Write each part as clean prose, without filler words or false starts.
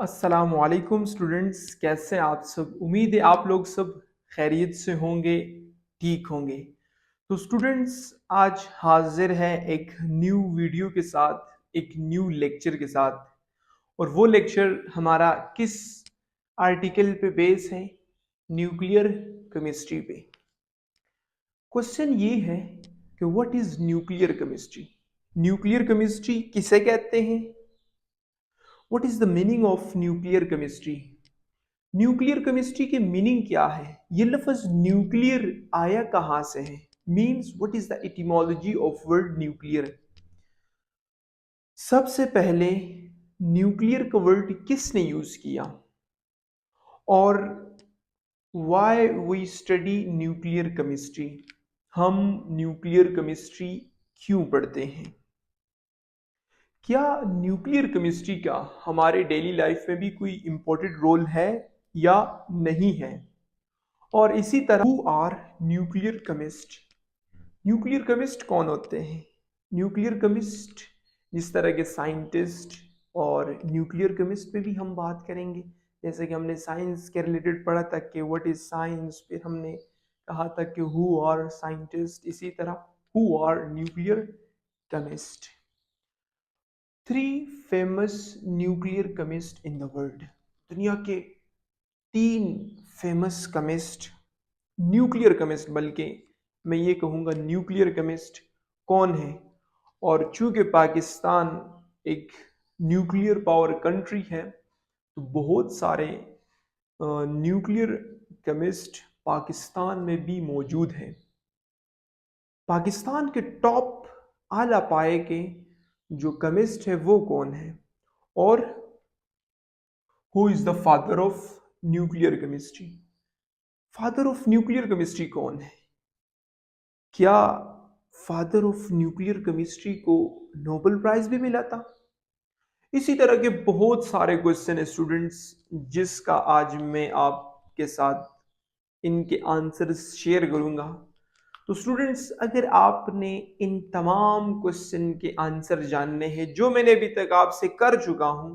अस्सलामुअलैकुम स्टूडेंट्स, कैसे हैं आप सब। उम्मीद है आप लोग सब खैरियत से होंगे, ठीक होंगे। तो स्टूडेंट्स, आज हाजिर है एक न्यू वीडियो के साथ, एक न्यू लेक्चर के साथ। और वो लेक्चर हमारा किस आर्टिकल पे बेस है? न्यूक्लियर केमिस्ट्री पे। क्वेश्चन ये है कि what is nuclear chemistry. Nuclear chemistry किसे कहते हैं? What is the meaning of nuclear chemistry? Nuclear chemistry की मीनिंग क्या है? ये लफ्ज न्यूक्लियर आया कहां से है? Means what is the etymology of word nuclear. सबसे पहले न्यूक्लियर का वर्ड किसने यूज किया, और why we study nuclear chemistry. हम न्यूक्लियर केमिस्ट्री क्यों पढ़ते हैं? क्या न्यूक्लियर केमिस्ट्री का हमारे डेली लाइफ में भी कोई इंपॉर्टेंट रोल है या नहीं है? और इसी तरह who are nuclear chemist. Nuclear chemist कौन होते हैं? न्यूक्लियर केमिस्ट जिस तरह के साइंटिस्ट, और न्यूक्लियर केमिस्ट पे भी हम बात करेंगे। जैसे कि हमने साइंस के रिलेटेड पढ़ा था कि व्हाट इज साइंस, फिर हमने कहा था कि हु आर साइंटिस्ट, इसी तरह who are nuclear chemist. 3 famous nuclear chemist in the world. दुनिया के 3 फेमस केमिस्ट, न्यूक्लियर केमिस्ट, बल्कि मैं ये कहूँगा न्यूक्लियर केमिस्ट कौन है। और चूंकि पाकिस्तान एक न्यूक्लियर पावर कंट्री है, तो बहुत सारे न्यूक्लियर केमिस्ट पाकिस्तान में भी मौजूद हैं। पाकिस्तान के टॉप आला पाए के जो केमिस्ट है वो कौन है, और who is the father of nuclear chemistry. Father of nuclear chemistry कौन है? क्या फादर ऑफ न्यूक्लियर केमिस्ट्री को नोबेल प्राइज भी मिला था? इसी तरह के बहुत सारे क्वेश्चन है स्टूडेंट्स, जिसका आज मैं आपके साथ इनके आंसर्स शेयर करूंगा। तो स्टूडेंट्स, अगर आपने इन तमाम क्वेश्चन के आंसर जानने हैं जो मैंने अभी तक आपसे कर चुका हूं,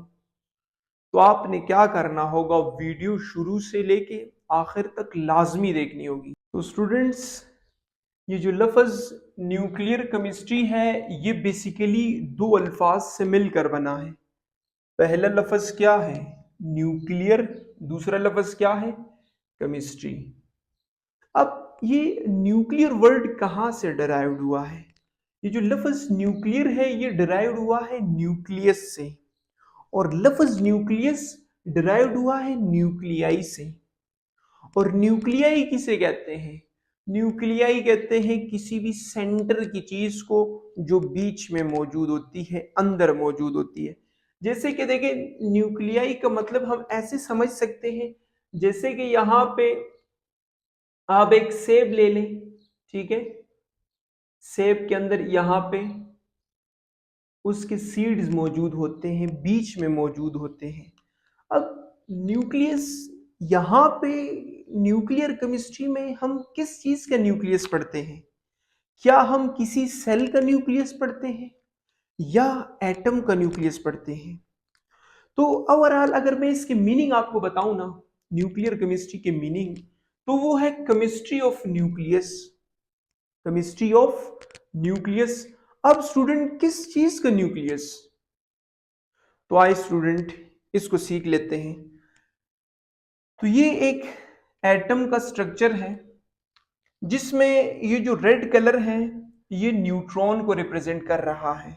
तो आपने क्या करना होगा, वीडियो शुरू से लेके आखिर तक लाजमी देखनी होगी। तो स्टूडेंट्स, ये जो लफ्ज़ न्यूक्लियर केमिस्ट्री है, ये बेसिकली 2 अल्फाज से मिलकर बना है। पहला लफ्ज़ क्या है? न्यूक्लियर। दूसरा लफ्ज़ क्या है? केमिस्ट्री। अब ये न्यूक्लियर वर्ड कहाँ से डिराइव्ड हुआ है? ये जो लफ्ज़ न्यूक्लियर है, ये डिराइव्ड हुआ है न्यूक्लियस से, और लफ्ज़ न्यूक्लियस डिराइव्ड हुआ है न्यूक्लियाई से। और न्यूक्लियाई किसे कहते हैं? न्यूक्लियाई कहते हैं किसी भी सेंटर की चीज को जो बीच में मौजूद होती है, अंदर मौजूद होती है। जैसे कि देखें, न्यूक्लियाई का मतलब हम ऐसे समझ सकते हैं, जैसे कि यहाँ पे आप एक सेब ले लें, ठीक है। सेब के अंदर यहाँ पे उसके सीड्स मौजूद होते हैं, बीच में मौजूद होते हैं। अब न्यूक्लियस, यहाँ पे न्यूक्लियर केमिस्ट्री में हम किस चीज का न्यूक्लियस पढ़ते हैं? क्या हम किसी सेल का न्यूक्लियस पढ़ते हैं या एटम का न्यूक्लियस पढ़ते हैं? तो ओवरऑल अगर मैं इसकी मीनिंग आपको बताऊं ना, न्यूक्लियर केमिस्ट्री की मीनिंग, तो वो है chemistry of nucleus. Chemistry of nucleus. अब स्टूडेंट, किस चीज का न्यूक्लियस? तो आइए स्टूडेंट, इसको सीख लेते हैं। तो ये एक एटम का स्ट्रक्चर है, जिसमें ये जो रेड कलर है, ये न्यूट्रॉन को रिप्रेजेंट कर रहा है,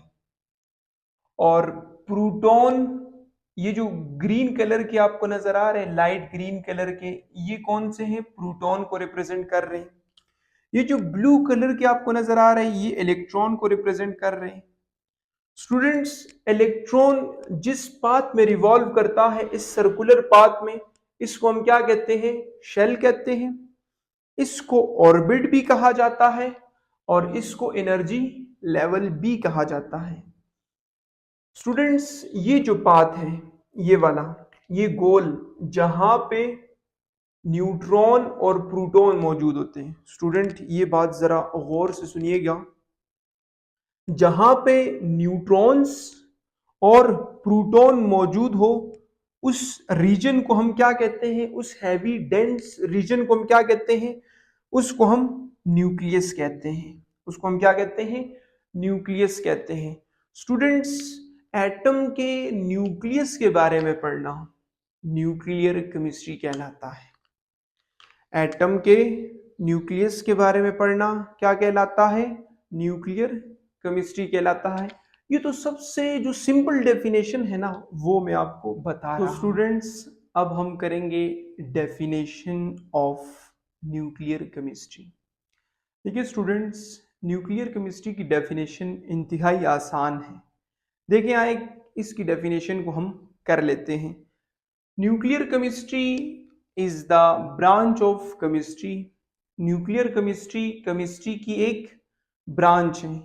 और प्रोटॉन, ये जो ग्रीन कलर के आपको नजर आ रहे हैं, लाइट ग्रीन कलर के, ये कौन से हैं? प्रोटॉन को रिप्रेजेंट कर रहे हैं। ये जो ब्लू कलर के आपको नजर आ रहे हैं, ये इलेक्ट्रॉन को रिप्रेजेंट कर रहे हैं। स्टूडेंट्स, इलेक्ट्रॉन जिस पाथ में रिवॉल्व करता है, इस सर्कुलर पाथ में, इसको हम क्या कहते हैं? शेल कहते हैं। इसको ऑर्बिट भी कहा जाता है, और इसको एनर्जी लेवल भी कहा जाता है। स्टूडेंट्स, ये जो पाथ है, ये वाला, ये गोल, जहां पे न्यूट्रॉन और प्रोटॉन मौजूद होते हैं। स्टूडेंट, ये बात जरा गौर से सुनिएगा। जहां पे न्यूट्रॉन्स और प्रोटॉन मौजूद हो, उस रीजन को हम क्या कहते हैं, उस हैवी डेंस रीजन को हम क्या कहते हैं, उसको हम न्यूक्लियस कहते हैं। उसको हम क्या कहते हैं, न्यूक्लियस कहते हैं। स्टूडेंट्स, एटम के न्यूक्लियस के बारे में पढ़ना न्यूक्लियर केमिस्ट्री कहलाता है। एटम के न्यूक्लियस के बारे में पढ़ना क्या कहलाता है, न्यूक्लियर केमिस्ट्री कहलाता है। ये तो सबसे जो सिंपल डेफिनेशन है ना, वो मैं आपको बता रहा हूं। तो स्टूडेंट्स, अब हम करेंगे डेफिनेशन ऑफ न्यूक्लियर केमिस्ट्री। देखिए स्टूडेंट्स, न्यूक्लियर केमिस्ट्री की डेफिनेशन इंतहाई आसान है। देखिए यहाँ एक इसकी डेफिनेशन को हम कर लेते हैं। Nuclear chemistry is the branch of chemistry. Nuclear chemistry chemistry की एक ब्रांच है।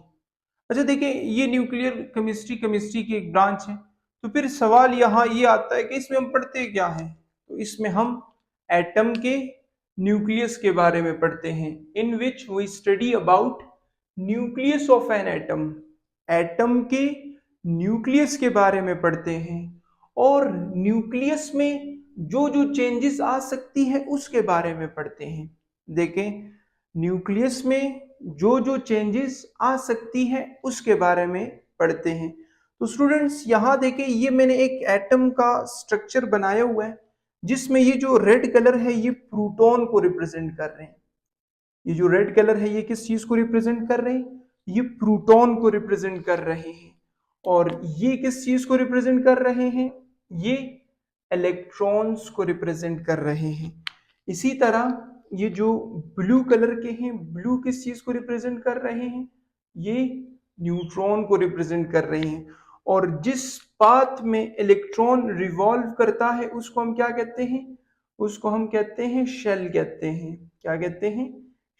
अच्छा देखिए, ये न्यूक्लियर केमिस्ट्री की एक ब्रांच है, तो फिर सवाल यहाँ ये आता है कि इसमें हम पढ़ते क्या हैं। तो इसमें हम एटम के न्यूक्लियस के बारे में पढ़ते हैं। In which we study about nucleus of an atom. Atom के न्यूक्लियस के बारे में पढ़ते हैं और न्यूक्लियस में जो जो चेंजेस आ सकती है उसके बारे में पढ़ते हैं। देखें, न्यूक्लियस में जो जो चेंजेस आ सकती है उसके बारे में पढ़ते हैं। तो स्टूडेंट्स यहाँ देखें, ये मैंने एक एटम का स्ट्रक्चर बनाया हुआ है जिसमें ये जो रेड कलर है ये प्रोटॉन को रिप्रेजेंट कर रहे हैं। ये जो रेड कलर है ये किस चीज को रिप्रेजेंट कर रहे हैं, ये प्रोटॉन को रिप्रेजेंट कर रहे हैं। और ये किस चीज को रिप्रेजेंट कर रहे हैं, ये इलेक्ट्रॉन्स को रिप्रेजेंट कर रहे हैं। इसी तरह ये जो ब्लू कलर के हैं, ब्लू किस चीज को रिप्रेजेंट कर रहे हैं, ये न्यूट्रॉन को रिप्रेजेंट कर रहे हैं। और जिस पाथ में इलेक्ट्रॉन रिवॉल्व करता है उसको हम क्या कहते हैं, उसको हम कहते हैं शेल कहते हैं। क्या कहते हैं,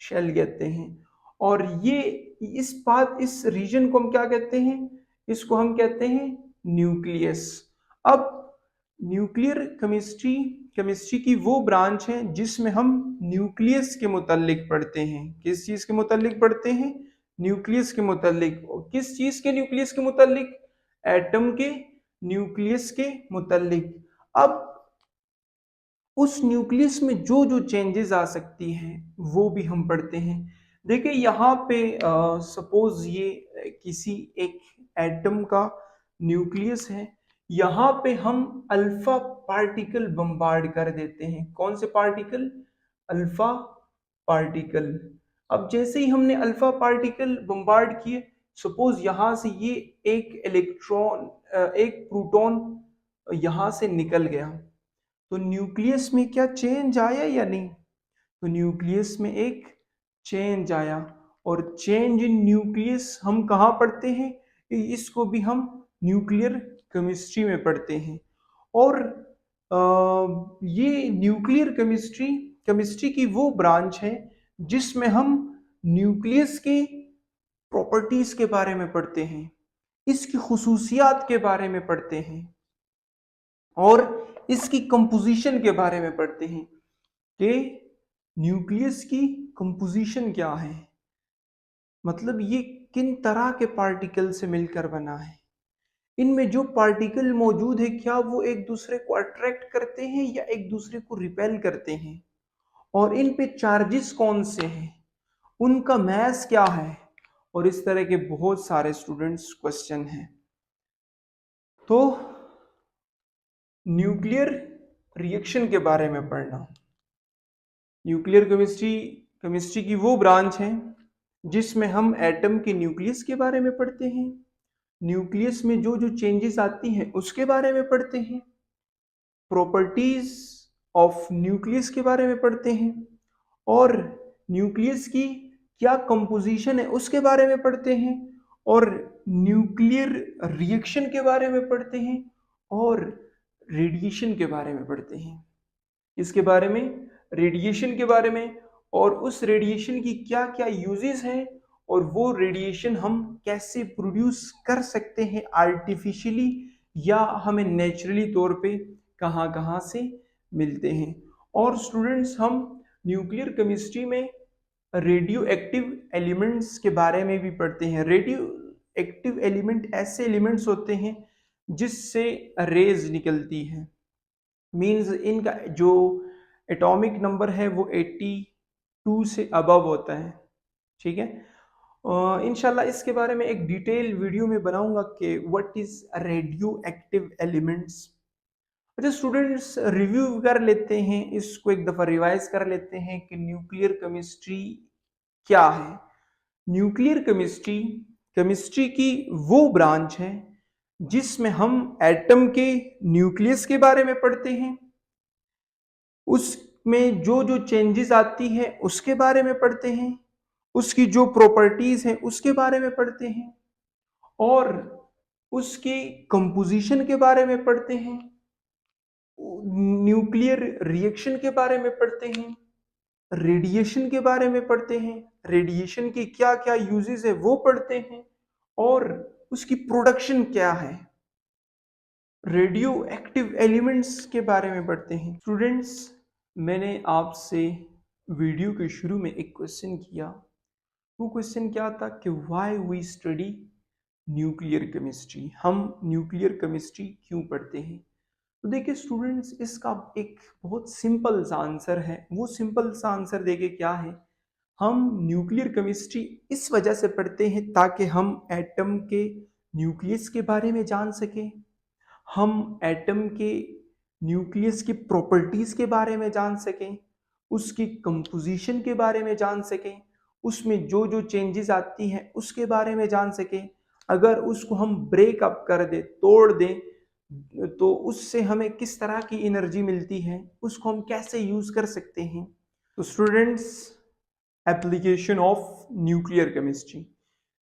शेल कहते हैं। और ये इस पाथ, इस रीजन को हम क्या कहते हैं, इसको हम कहते हैं न्यूक्लियस। अब न्यूक्लियर केमिस्ट्री की वो ब्रांच है जिसमें हम न्यूक्लियस के मुतालिक पढ़ते हैं। किस चीज के मुतालिक पढ़ते हैं, न्यूक्लियस के मुतालिक। किस चीज के न्यूक्लियस के मुतालिक, एटम के न्यूक्लियस के मुतालिक। अब उस न्यूक्लियस में जो जो चेंजेस आ सकती हैं वो भी हम पढ़ते हैं। देखिए यहाँ पे सपोज ये किसी एक एटम का न्यूक्लियस है, यहाँ पे हम अल्फा पार्टिकल बम्बार्ड कर देते हैं। कौन से पार्टिकल, अल्फा पार्टिकल। अब जैसे ही हमने अल्फा पार्टिकल बम्बार्ड किए, सपोज यहाँ से ये एक इलेक्ट्रॉन, एक प्रोटॉन यहाँ से निकल गया, तो न्यूक्लियस में क्या चेंज आया या नहीं, तो न्यूक्लियस में एक चेंज आया। और चेंज इन न्यूक्लियस हम कहाँ पढ़ते हैं, इसको भी हम न्यूक्लियर केमिस्ट्री में पढ़ते हैं। और ये न्यूक्लियर केमिस्ट्री की वो ब्रांच है जिसमें हम न्यूक्लियस के प्रॉपर्टीज के बारे में पढ़ते हैं, इसकी खुसूसियात के बारे में पढ़ते हैं और इसकी कंपोजिशन के बारे में पढ़ते हैं कि न्यूक्लियस की कंपोजिशन क्या है, मतलब ये किन तरह के पार्टिकल से मिलकर बना है, इनमें जो पार्टिकल मौजूद है क्या वो एक दूसरे को अट्रैक्ट करते हैं या एक दूसरे को रिपेल करते हैं, और इन पे चार्जेस कौन से हैं, उनका मैस क्या है, और इस तरह के बहुत सारे स्टूडेंट्स क्वेश्चन हैं। तो न्यूक्लियर रिएक्शन के बारे में पढ़ना। न्यूक्लियर केमिस्ट्री की वो ब्रांच है जिसमें हम एटम के न्यूक्लियस के बारे में पढ़ते हैं, न्यूक्लियस में जो जो चेंजेस आती हैं उसके बारे में पढ़ते हैं, प्रॉपर्टीज ऑफ न्यूक्लियस के बारे में पढ़ते हैं, और न्यूक्लियस की क्या कंपोजिशन है उसके बारे में पढ़ते हैं, और न्यूक्लियर रिएक्शन के बारे में पढ़ते हैं, और रेडिएशन के बारे में पढ़ते हैं। इसके बारे में, रेडिएशन के बारे में, और उस रेडिएशन की क्या क्या यूजेस हैं, और वो रेडिएशन हम कैसे प्रोड्यूस कर सकते हैं आर्टिफिशियली या हमें नेचुरली तौर पे कहाँ कहाँ से मिलते हैं। और स्टूडेंट्स, हम न्यूक्लियर केमिस्ट्री में रेडियो एक्टिव एलिमेंट्स के बारे में भी पढ़ते हैं। रेडियो एक्टिव एलिमेंट ऐसे एलिमेंट्स होते हैं जिससे रेज निकलती हैं, मीन्स इनका जो एटॉमिक नंबर है वो 82 से अबव होता है, ठीक है। इंशाल्लाह इसके बारे में एक डिटेल वीडियो में बनाऊंगा कि what is radio active elements. अच्छा स्टूडेंट्स, रिव्यू कर लेते हैं इसको, एक दफा रिवाइज कर लेते हैं कि न्यूक्लियर केमिस्ट्री क्या है। न्यूक्लियर केमिस्ट्री केमिस्ट्री की वो ब्रांच है जिसमें हम एटम के न्यूक्लियस के बारे में पढ़ते हैं, उसमें जो जो चेंजेस आती है उसके बारे में पढ़ते हैं, उसकी जो प्रॉपर्टीज हैं उसके बारे में पढ़ते हैं, और उसकी कंपोजिशन के बारे में पढ़ते हैं, न्यूक्लियर रिएक्शन के बारे में पढ़ते हैं, रेडिएशन के बारे में पढ़ते हैं, रेडिएशन के क्या क्या यूजेस है वो पढ़ते हैं, और उसकी प्रोडक्शन क्या है, रेडियो एक्टिव एलिमेंट्स के बारे में पढ़ते हैं। स्टूडेंट्स, मैंने आपसे वीडियो के शुरू में एक क्वेश्चन किया, वो क्वेश्चन क्या था कि why we study nuclear chemistry, हम न्यूक्लियर केमिस्ट्री क्यों पढ़ते हैं। तो देखिए स्टूडेंट्स, इसका एक बहुत सिंपल सा आंसर है। वो सिंपल सा आंसर देखिए क्या है, हम न्यूक्लियर केमिस्ट्री इस वजह से पढ़ते हैं ताकि हम एटम के न्यूक्लियस के बारे में जान सकें, हम एटम के न्यूक्लियस की प्रॉपर्टीज के बारे में जान सकें, उसकी कंपोजिशन के बारे में जान सकें, उसमें जो जो चेंजेस आती हैं उसके बारे में जान सकें। अगर उसको हम ब्रेक अप कर दें, तोड़ दें, तो उससे हमें किस तरह की एनर्जी मिलती है, उसको हम कैसे यूज कर सकते हैं। तो students, application of nuclear chemistry,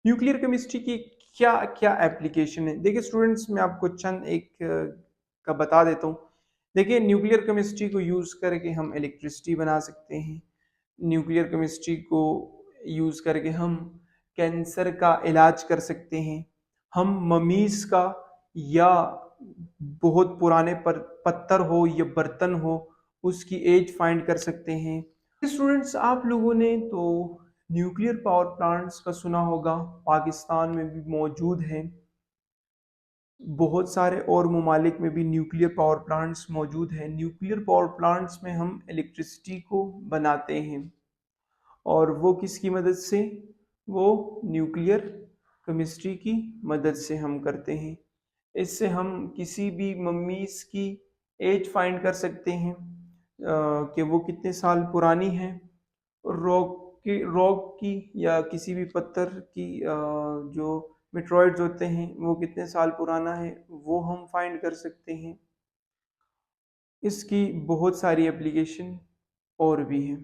nuclear chemistry की क्या क्या एप्लीकेशन है। देखिए स्टूडेंट्स, मैं आपको चंद एक का बता देता हूँ। देखिए न्यूक्लियर केमिस्ट्री को यूज करके हम इलेक्ट्रिसिटी बना सकते हैं, न्यूक्लियर केमिस्ट्री को यूज करके हम कैंसर का इलाज कर सकते हैं, हम ममीज का या बहुत पुराने पत्थर हो या बर्तन हो उसकी एज फाइंड कर सकते हैं। स्टूडेंट्स, आप लोगों ने तो न्यूक्लियर पावर प्लांट्स का सुना होगा, पाकिस्तान में भी मौजूद है, बहुत सारे और ममालिक में भी न्यूक्लियर पावर प्लांट्स मौजूद हैं। न्यूक्लियर पावर प्लांट्स में हम इलेक्ट्रिसिटी को बनाते हैं, और वो किसकी मदद से, वो न्यूक्लियर केमिस्ट्री की मदद से हम करते हैं। इससे हम किसी भी मम्मीज की एज फाइंड कर सकते हैं कि वो कितने साल पुरानी है, रॉक की या किसी भी पत्थर की जो मेट्रॉइड्स होते हैं वो कितने साल पुराना है वो हम फाइंड कर सकते हैं। इसकी बहुत सारी एप्लीकेशन और भी हैं।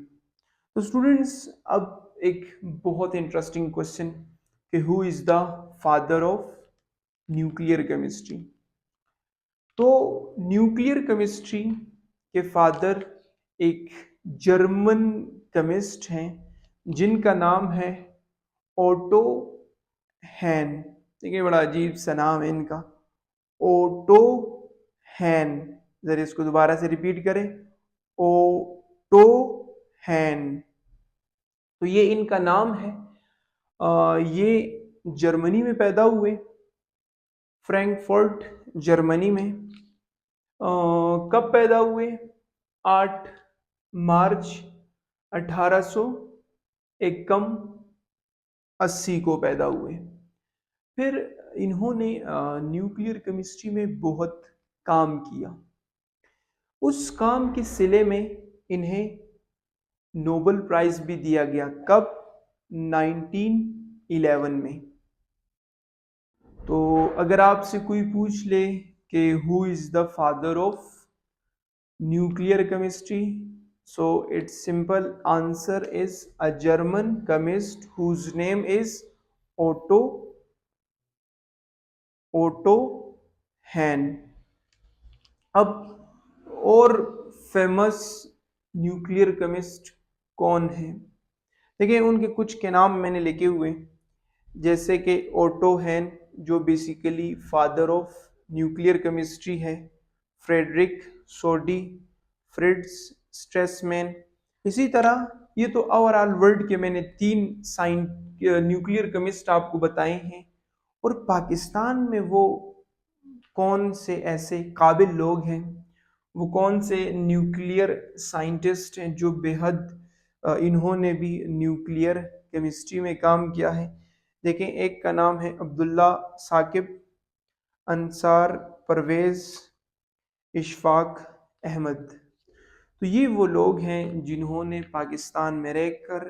तो स्टूडेंट्स, अब एक बहुत इंटरेस्टिंग क्वेश्चन कि who is the father of nuclear chemistry. तो न्यूक्लियर केमिस्ट्री के फादर एक जर्मन केमिस्ट हैं जिनका नाम है ओटो हैन। देखिए बड़ा अजीब सा नाम है इनका, ओटो हैन। जरा इसको दोबारा से रिपीट करें, ओटो हैन। तो ये इनका नाम है। ये जर्मनी में पैदा हुए, फ्रैंकफर्ट जर्मनी में। कब पैदा हुए, 8 मार्च 1880 को पैदा हुए। फिर इन्होंने न्यूक्लियर केमिस्ट्री में बहुत काम किया। उस काम के सिले में इन्हें नोबेल प्राइज भी दिया गया। कब, 1911 में। तो अगर आपसे कोई पूछ ले कि who is the father of nuclear chemistry, so its simple answer is a German chemist whose name is Otto Hahn। अब और फेमस न्यूक्लियर केमिस्ट कौन है, देखिए उनके कुछ के नाम मैंने लिखे हुए, जैसे कि ओटो हैन जो basically father of nuclear chemistry है, फ्रेडरिक सोडी, फ्रिट्ज स्ट्रेसमैन। इसी तरह ये तो ओवरऑल वर्ल्ड के मैंने 3 न्यूक्लियर केमिस्ट आपको बताए हैं। और पाकिस्तान में वो कौन से ऐसे काबिल लोग हैं, वो कौन से न्यूक्लियर साइंटिस्ट हैं जो बेहद इन्होंने भी न्यूक्लियर केमिस्ट्री में काम किया है। देखें, एक का नाम है अब्दुल्ला साकिब, अंसार परवेज़, इशफाक अहमद। तो ये वो लोग हैं जिन्होंने पाकिस्तान में रहकर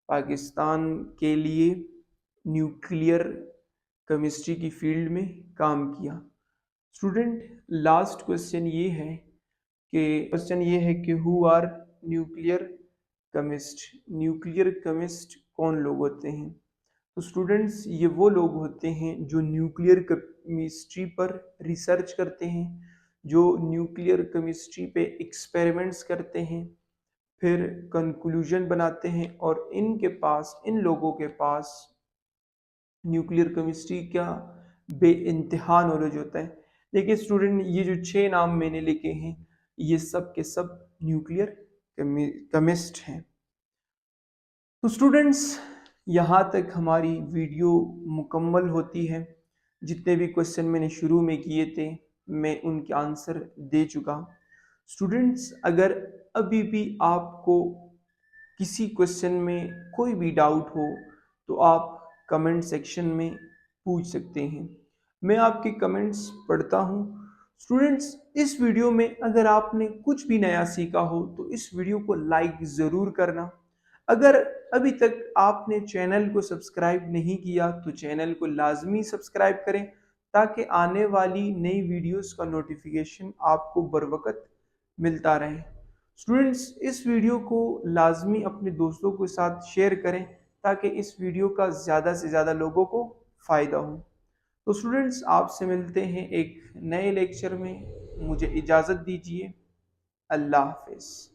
पाकिस्तान के लिए न्यूक्लियर केमिस्ट्री की फील्ड में काम किया। स्टूडेंट, लास्ट क्वेश्चन ये है कि who are nuclear chemist. Nuclear chemist कौन लोग होते हैं? तो स्टूडेंट्स, ये वो लोग होते हैं जो न्यूक्लियर केमिस्ट्री पर रिसर्च करते हैं, जो न्यूक्लियर केमिस्ट्री पे एक्सपेरिमेंट्स करते हैं, फिर कंक्लूजन बनाते हैं, और इन लोगों के पास न्यूक्लियर केमिस्ट्री का बेइंतहा नॉलेज होता है। देखिए स्टूडेंट, ये जो 6 नाम मैंने लिखे हैं, ये सब के सब न्यूक्लियर केमिस्ट हैं। तो स्टूडेंट्स, यहाँ तक हमारी वीडियो मुकम्मल होती है। जितने भी क्वेश्चन मैंने शुरू में किए थे, मैं उनके आंसर दे चुका। स्टूडेंट्स, अगर अभी भी आपको किसी क्वेश्चन में कोई भी डाउट हो तो आप कमेंट सेक्शन में पूछ सकते हैं, मैं आपके कमेंट्स पढ़ता हूँ। स्टूडेंट्स, इस वीडियो में अगर आपने कुछ भी नया सीखा हो तो इस वीडियो को लाइक ज़रूर करना। अगर अभी तक आपने चैनल को सब्सक्राइब नहीं किया तो चैनल को लाजमी सब्सक्राइब करें, ताकि आने वाली नई वीडियोस का नोटिफिकेशन आपको बर वक्त मिलता रहे। स्टूडेंट्स, इस वीडियो को लाजमी अपने दोस्तों के साथ शेयर करें, ताकि इस वीडियो का ज़्यादा से ज़्यादा लोगों को फ़ायदा हो। तो स्टूडेंट्स, आपसे मिलते हैं एक नए लेक्चर में। मुझे इजाज़त दीजिए। अल्लाह हाफ़िज़।